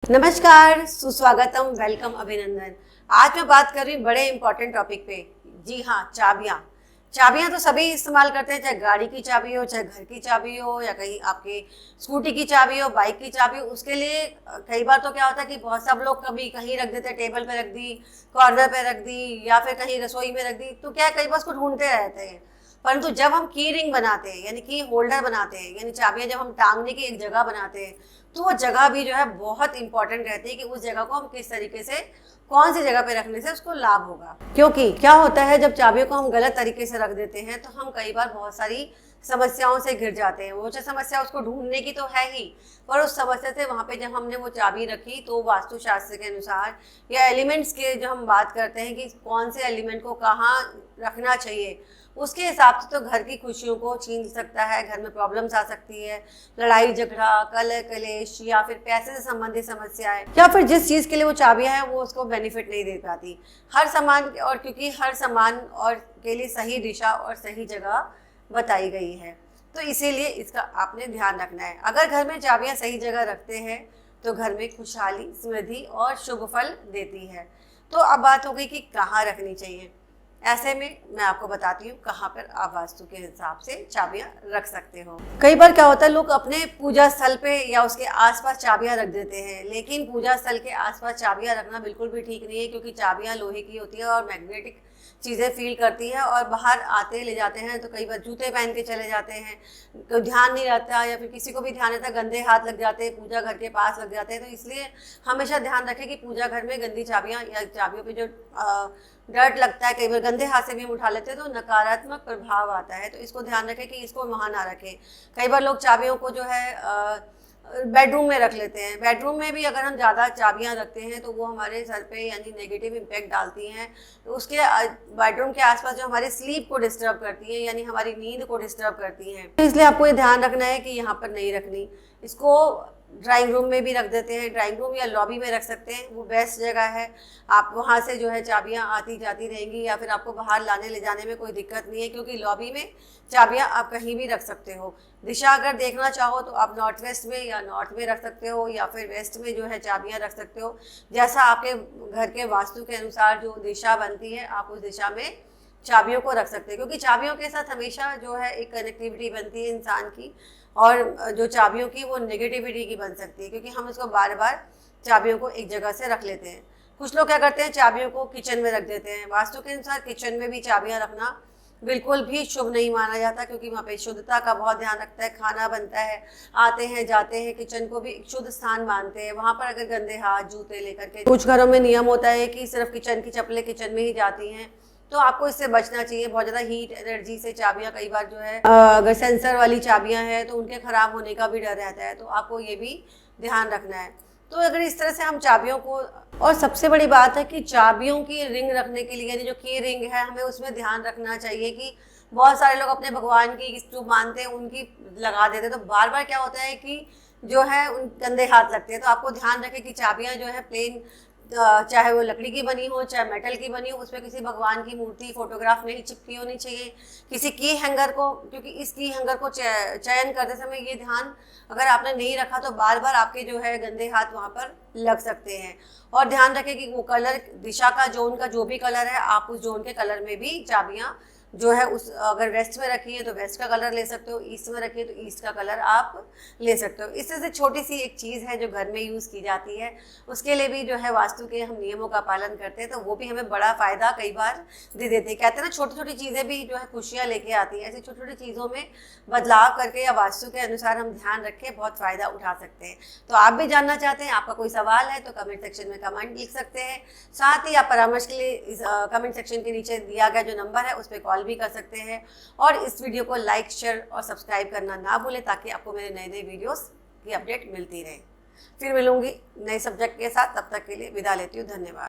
नमस्कार, सुस्वागतम, वेलकम, अभिनंदन। आज मैं बात कर रही हूँ बड़े इंपॉर्टेंट टॉपिक पे। जी हाँ, चाबियाँ। चाबियाँ तो सभी इस्तेमाल करते हैं, चाहे गाड़ी की चाबी हो, चाहे घर की चाबी हो, या कहीं आपके स्कूटी की चाबी हो, बाइक की चाबी हो। उसके लिए कई बार तो क्या होता है कि बहुत सब लोग कभी कहीं रख देते हैं, टेबल पे रख दी, कॉर्नर पे रख दी, या फिर कहीं रसोई में रख दी। तो क्या है, कई बार उसको ढूंढते रहते हैं। परंतु जब हम की रिंग बनाते हैं, यानी की होल्डर बनाते हैं, यानी चाबियां जब हम टांगने की एक जगह बनाते हैं, तो वो जगह भी जो है बहुत इंपॉर्टेंट रहती है कि उस जगह को हम किस तरीके से, कौन सी जगह पे रखने से उसको लाभ होगा। क्योंकि क्या होता है, जब चाबियों को हम गलत तरीके से रख देते हैं तो हम कई बार बहुत सारी समस्याओं से घिर जाते हैं। वो जो समस्या उसको ढूंढने की तो है ही, पर उस समस्या से वहां पे जब हमने वो चाबी रखी तो वास्तुशास्त्र के अनुसार या एलिमेंट्स के जो हम बात करते हैं कि कौन से एलिमेंट को कहाँ रखना चाहिए, उसके हिसाब से तो घर की खुशियों को छीन सकता है, घर में प्रॉब्लम्स आ सकती है, लड़ाई झगड़ा, कलह कलेश, या फिर पैसे से संबंधित समस्याएं, या फिर जिस चीज़ के लिए वो चाबियां हैं वो उसको बेनिफिट नहीं दे पाती। हर सामान, और क्योंकि हर सामान और के लिए सही दिशा और सही जगह बताई गई है, तो इसीलिए इसका आपने ध्यान रखना है। अगर घर में चाबियां सही जगह रखते हैं तो घर में खुशहाली, समृद्धि और शुभ फल देती है। तो अब बात हो गई कि कहाँ रखनी चाहिए। ऐसे में मैं आपको बताती हूँ कहाँ पर आप वास्तु के हिसाब से चाबियां रख सकते हो। कई बार क्या होता है, लोग अपने पूजा स्थल पे या उसके आसपास चाबियां रख देते हैं, लेकिन पूजा स्थल के आसपास चाबियां रखना बिल्कुल भी ठीक नहीं है, क्योंकि चाबियां लोहे की होती है और मैग्नेटिक चीज़ें फील करती है, और बाहर आते ले जाते हैं तो कई बार जूते पहन के चले जाते हैं, कोई ध्यान नहीं रहता, या फिर किसी को भी ध्यान रहता, गंदे हाथ लग जाते हैं, पूजा घर के पास लग जाते हैं। तो इसलिए हमेशा ध्यान रखें कि पूजा घर में गंदी चाबियां या चाबियों पे जो डर्ट लगता है, कई बार गंदे हाथ से भी हम उठा लेते हैं तो नकारात्मक प्रभाव आता है। तो इसको ध्यान रखें कि इसको वहाँ ना रखें। कई बार लोग चाबियों को जो है बेडरूम में रख लेते हैं। बेडरूम में भी अगर हम ज़्यादा चाबियां रखते हैं तो वो हमारे सर पे यानी नेगेटिव इम्पैक्ट डालती हैं। तो उसके बेडरूम के आसपास जो हमारे स्लीप को डिस्टर्ब करती हैं, यानी हमारी नींद को डिस्टर्ब करती हैं। तो इसलिए आपको ये ध्यान रखना है कि यहाँ पर नहीं रखनी। इसको ड्राइंग रूम में भी रख देते हैं, ड्राइंग रूम या लॉबी में रख सकते हैं, वो बेस्ट जगह है। आप वहाँ से जो है चाबियाँ आती जाती रहेंगी, या फिर आपको बाहर लाने ले जाने में कोई दिक्कत नहीं है, क्योंकि लॉबी में चाबियाँ आप कहीं भी रख सकते हो। दिशा अगर देखना चाहो तो आप नॉर्थ वेस्ट में या नॉर्थ में रख सकते हो, या फिर वेस्ट में जो है चाबियाँ रख सकते हो। जैसा आपके घर के वास्तु के अनुसार जो दिशा बनती है, आप उस दिशा में चाबियों को रख सकते हैं, क्योंकि चाबियों के साथ हमेशा जो है एक कनेक्टिविटी बनती है इंसान की, और जो चाबियों की वो नेगेटिविटी की बन सकती है, क्योंकि हम इसको बार बार चाबियों को एक जगह से रख लेते हैं। कुछ लोग क्या करते हैं, चाबियों को किचन में रख देते हैं। वास्तु के अनुसार किचन में भी चाबियां रखना बिल्कुल भी शुभ नहीं माना जाता, क्योंकि वहाँ पे शुद्धता का बहुत ध्यान रखता है, खाना बनता है, आते हैं जाते हैं, किचन को भी एक शुद्ध स्थान मानते हैं। वहाँ पर अगर गंदे हाथ, जूते लेकर के, कुछ घरों में नियम होता है कि सिर्फ किचन की चप्पलें किचन में ही जाती हैं, तो आपको इससे बचना चाहिए। बहुत ज़्यादा हीट एनर्जी से चाबियां कई बार जो है, अगर सेंसर वाली चाबियां हैं तो उनके ख़राब होने का भी डर रहता है, तो आपको ये भी ध्यान रखना है। तो अगर इस तरह से हम चाबियों को, और सबसे बड़ी बात है कि चाबियों की रिंग रखने के लिए, यानी जो की रिंग है, हमें उसमें ध्यान रखना चाहिए कि बहुत सारे लोग अपने भगवान की जो मानते हैं उनकी लगा देते हैं, तो बार बार क्या होता है कि जो है उन गंदे हाथ लगते हैं। तो आपको ध्यान रखें कि चाबियां जो है प्लेन, चाहे वो लकड़ी की बनी हो चाहे मेटल की बनी हो, उसमें किसी भगवान की मूर्ति, फोटोग्राफ नहीं चिपकी होनी चाहिए। किसी की हैंगर को, क्योंकि इस की हैंगर को चयन करते समय ये ध्यान अगर आपने नहीं रखा तो बार बार आपके जो है गंदे हाथ वहाँ पर लग सकते हैं। और ध्यान रखें कि वो कलर, दिशा का, जोन का जो भी कलर है, आप उस जोन के कलर में भी चाबियाँ जो है, उस अगर वेस्ट में रखी है तो वेस्ट का कलर ले सकते हो, ईस्ट में रखी है तो ईस्ट का कलर आप ले सकते हो। इससे से छोटी सी एक चीज़ है जो घर में यूज़ की जाती है, उसके लिए भी जो है वास्तु के हम नियमों का पालन करते हैं, तो वो भी हमें बड़ा फ़ायदा कई बार दे देते हैं। कहते हैं ना, छोटी छोटी चीज़ें भी जो है खुशियाँ लेके आती हैं। ऐसी छोटी छोटी चीज़ों में बदलाव करके या वास्तु के अनुसार हम ध्यान रख के बहुत फ़ायदा उठा सकते हैं। तो आप भी जानना चाहते हैं, आपका कोई सवाल है तो कमेंट सेक्शन में कमेंट लिख सकते हैं। साथ ही आप परामर्श के लिए इस कमेंट सेक्शन के नीचे दिया गया जो नंबर है उस पर कॉल भी कर सकते हैं। और इस वीडियो को लाइक, शेयर और सब्सक्राइब करना ना भूलें, ताकि आपको मेरे नए नए वीडियोस की अपडेट मिलती रहे। फिर मिलूंगी नए सब्जेक्ट के साथ, तब तक के लिए विदा लेती हूँ। धन्यवाद।